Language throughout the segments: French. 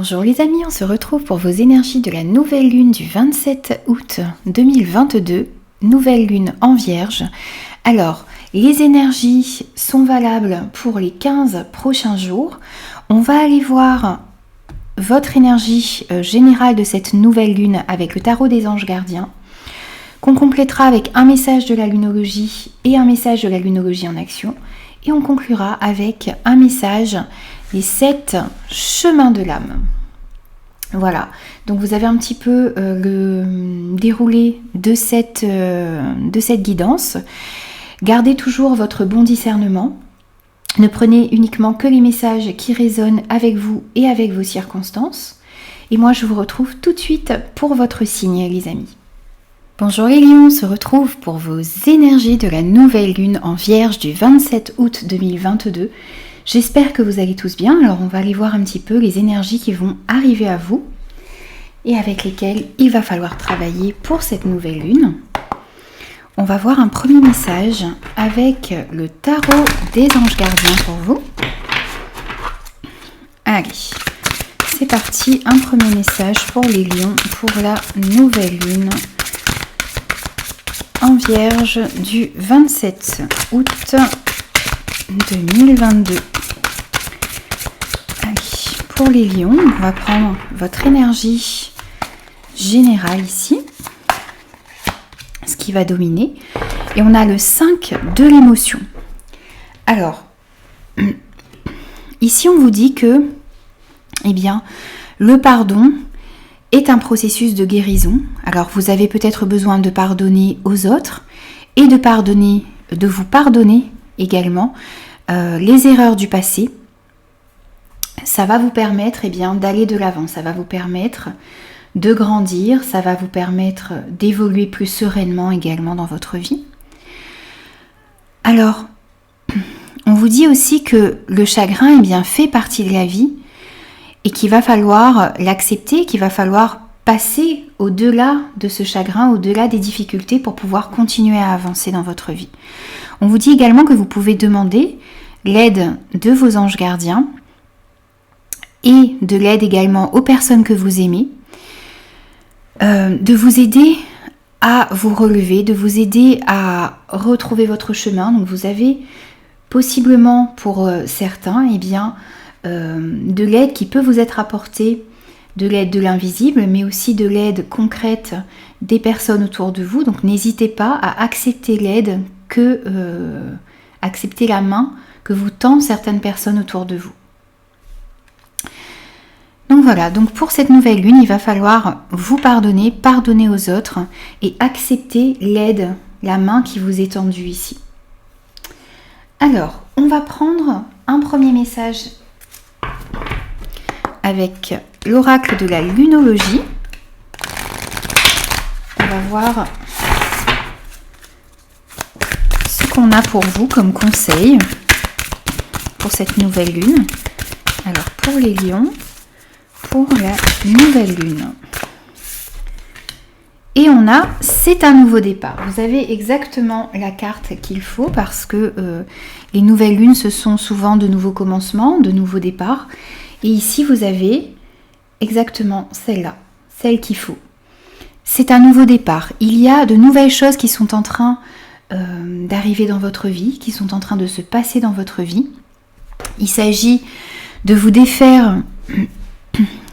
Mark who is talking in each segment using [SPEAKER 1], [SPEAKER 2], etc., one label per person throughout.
[SPEAKER 1] Bonjour les amis, on se retrouve pour vos énergies de la nouvelle lune du 27 août 2022, nouvelle lune en Vierge. Alors, les énergies sont valables pour les 15 prochains jours. On va aller voir votre énergie générale de cette nouvelle lune avec le tarot des anges gardiens, qu'on complétera avec un message de la lunologie et un message de la lunologie en action. Et on conclura avec un message des 7 chemins de l'âme. Voilà, donc vous avez un petit peu le déroulé de cette guidance. Gardez toujours votre bon discernement. Ne prenez uniquement que les messages qui résonnent avec vous et avec vos circonstances. Et moi, je vous retrouve tout de suite pour votre signe, les amis. Bonjour les lions, on se retrouve pour vos énergies de la nouvelle lune en Vierge du 27 août 2022. J'espère que vous allez tous bien. Alors on va aller voir un petit peu les énergies qui vont arriver à vous et avec lesquelles il va falloir travailler pour cette nouvelle lune. On va voir un premier message avec le tarot des anges gardiens pour vous. Allez, c'est parti. Un premier message pour les lions pour la nouvelle lune en Vierge du 27 août 2022. Allez, pour les lions, on va prendre votre énergie générale ici, ce qui va dominer. Et on a le 5 de l'émotion. Alors, ici on vous dit que, eh bien, le pardon est un processus de guérison. Alors vous avez peut-être besoin de pardonner aux autres et de vous pardonner également les erreurs du passé. Ça va vous permettre d'aller de l'avant, ça va vous permettre de grandir, ça va vous permettre d'évoluer plus sereinement également dans votre vie. Alors, on vous dit aussi que le chagrin fait partie de la vie et qu'il va falloir l'accepter, qu'il va falloir passer au-delà de ce chagrin, au-delà des difficultés pour pouvoir continuer à avancer dans votre vie. On vous dit également que vous pouvez demander l'aide de vos anges gardiens et de l'aide également aux personnes que vous aimez, de vous aider à vous relever, de vous aider à retrouver votre chemin. Donc vous avez possiblement pour certains, de l'aide qui peut vous être apportée, de l'aide de l'invisible, mais aussi de l'aide concrète des personnes autour de vous. Donc n'hésitez pas à accepter l'aide, accepter la main que vous tendent certaines personnes autour de vous. Donc voilà, donc pour cette nouvelle lune, il va falloir vous pardonner aux autres et accepter l'aide, la main qui vous est tendue ici. Alors, on va prendre un premier message avec l'oracle de la lunologie. On va voir ce qu'on a pour vous comme conseil pour cette nouvelle lune. Alors pour les lions, pour la nouvelle lune. Et on a, c'est un nouveau départ. Vous avez exactement la carte qu'il faut parce que les nouvelles lunes, ce sont souvent de nouveaux commencements, de nouveaux départs. Et ici, vous avez exactement celle-là, celle qu'il faut. C'est un nouveau départ. Il y a de nouvelles choses qui sont en train d'arriver dans votre vie, qui sont en train de se passer dans votre vie. Il s'agit de vous défaire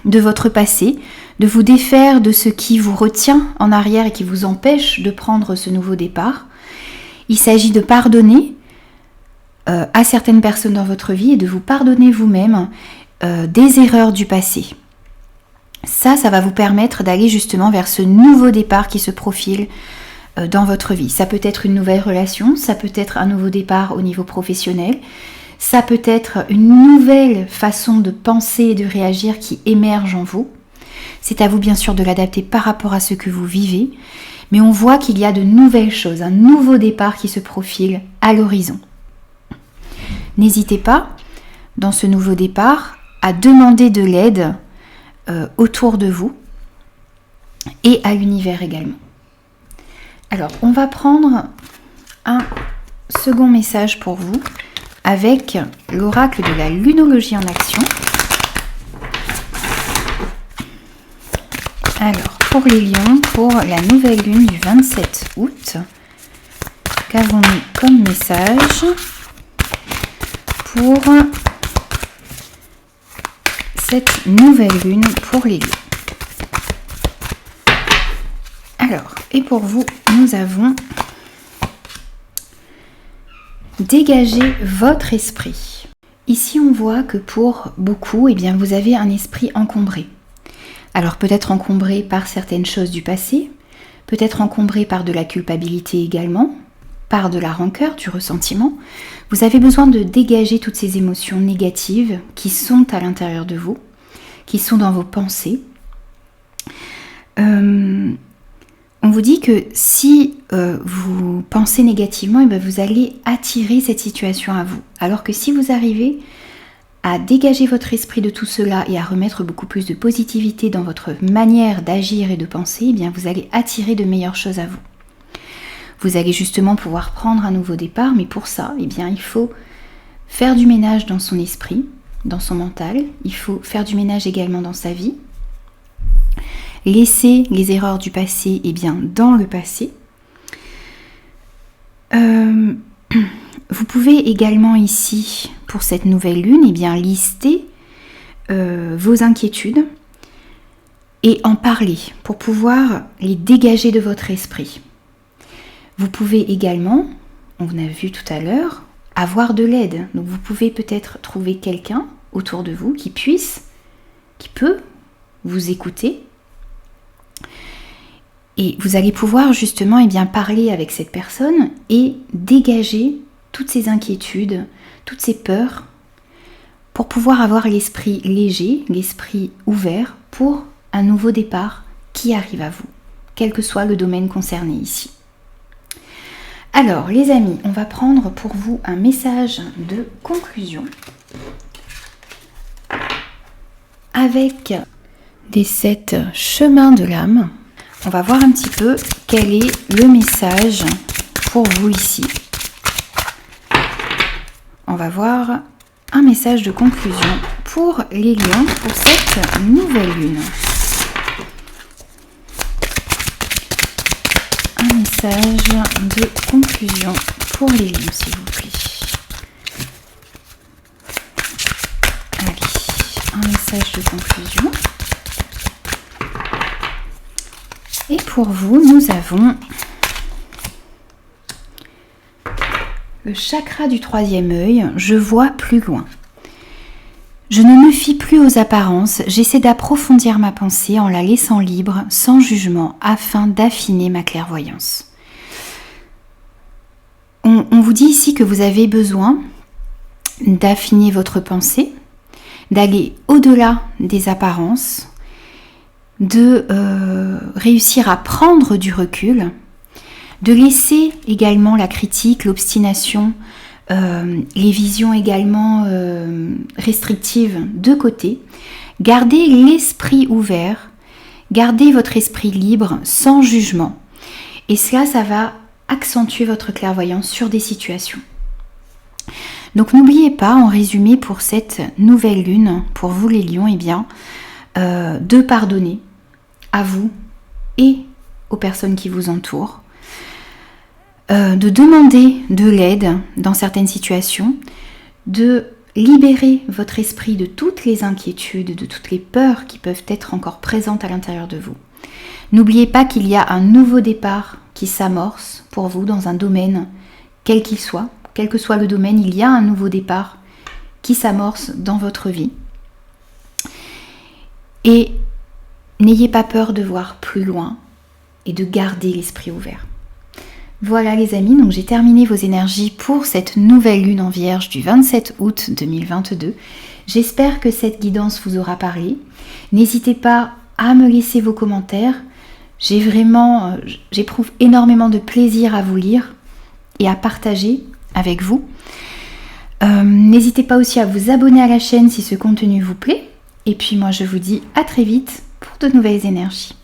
[SPEAKER 1] de votre passé, de vous défaire de ce qui vous retient en arrière et qui vous empêche de prendre ce nouveau départ. Il s'agit de pardonner à certaines personnes dans votre vie et de vous pardonner vous-même des erreurs du passé. Ça va vous permettre d'aller justement vers ce nouveau départ qui se profile dans votre vie. Ça peut être une nouvelle relation, ça peut être un nouveau départ au niveau professionnel, ça peut être une nouvelle façon de penser et de réagir qui émerge en vous. C'est à vous bien sûr de l'adapter par rapport à ce que vous vivez, mais on voit qu'il y a de nouvelles choses, un nouveau départ qui se profile à l'horizon. N'hésitez pas, dans ce nouveau départ, à demander de l'aide autour de vous et à l'univers également. Alors, on va prendre un second message pour vous avec l'oracle de la lunologie en action. Alors, pour les lions, pour la nouvelle lune du 27 août, qu'avons-nous comme message pour cette nouvelle lune pour les lions? Alors, et pour vous, nous avons dégagé votre esprit. Ici, on voit que pour beaucoup, eh bien, vous avez un esprit encombré. Alors, peut-être encombré par certaines choses du passé, peut-être encombré par de la culpabilité également, par de la rancœur, du ressentiment. Vous avez besoin de dégager toutes ces émotions négatives qui sont à l'intérieur de vous, qui sont dans vos pensées. On vous dit que si vous pensez négativement, vous allez attirer cette situation à vous. Alors que si vous arrivez à dégager votre esprit de tout cela et à remettre beaucoup plus de positivité dans votre manière d'agir et de penser, vous allez attirer de meilleures choses à vous. Vous allez justement pouvoir prendre un nouveau départ, mais pour ça, il faut faire du ménage dans son esprit, dans son mental. Il faut faire du ménage également dans sa vie. Laisser les erreurs du passé dans le passé. Vous pouvez également ici, pour cette nouvelle lune, lister vos inquiétudes et en parler pour pouvoir les dégager de votre esprit. Vous pouvez également, on a vu tout à l'heure, avoir de l'aide. Donc vous pouvez peut-être trouver quelqu'un autour de vous qui peut vous écouter. Et vous allez pouvoir justement parler avec cette personne et dégager toutes ces inquiétudes, toutes ces peurs, pour pouvoir avoir l'esprit léger, l'esprit ouvert pour un nouveau départ qui arrive à vous, quel que soit le domaine concerné ici. Alors les amis, on va prendre pour vous un message de conclusion avec des 7 chemins de l'âme. On va voir un petit peu quel est le message pour vous ici. On va voir un message de conclusion pour les lions pour cette nouvelle lune. Un message de conclusion pour les lions, s'il vous plaît. Allez, un message de conclusion. Et pour vous, nous avons le chakra du 3e œil. Je vois plus loin. Je ne me fie plus aux apparences. J'essaie d'approfondir ma pensée en la laissant libre, sans jugement, afin d'affiner ma clairvoyance. On vous dit ici que vous avez besoin d'affiner votre pensée, d'aller au-delà des apparences, de réussir à prendre du recul, de laisser également la critique, l'obstination, les visions également restrictives de côté, garder l'esprit ouvert, garder votre esprit libre, sans jugement. Et cela, ça va accentuer votre clairvoyance sur des situations. Donc n'oubliez pas, en résumé, pour cette nouvelle lune, pour vous les lions, de pardonner à vous et aux personnes qui vous entourent, de demander de l'aide dans certaines situations, de libérer votre esprit de toutes les inquiétudes, de toutes les peurs qui peuvent être encore présentes à l'intérieur de vous. N'oubliez pas qu'il y a un nouveau départ qui s'amorce pour vous dans un domaine, quel qu'il soit, quel que soit le domaine, il y a un nouveau départ qui s'amorce dans votre vie. Et n'ayez pas peur de voir plus loin et de garder l'esprit ouvert. Voilà les amis, donc j'ai terminé vos énergies pour cette nouvelle lune en Vierge du 27 août 2022. J'espère que cette guidance vous aura parlé. N'hésitez pas à me laisser vos commentaires. J'éprouve énormément de plaisir à vous lire et à partager avec vous. N'hésitez pas aussi à vous abonner à la chaîne si ce contenu vous plaît. Et puis moi je vous dis à très vite pour de nouvelles énergies.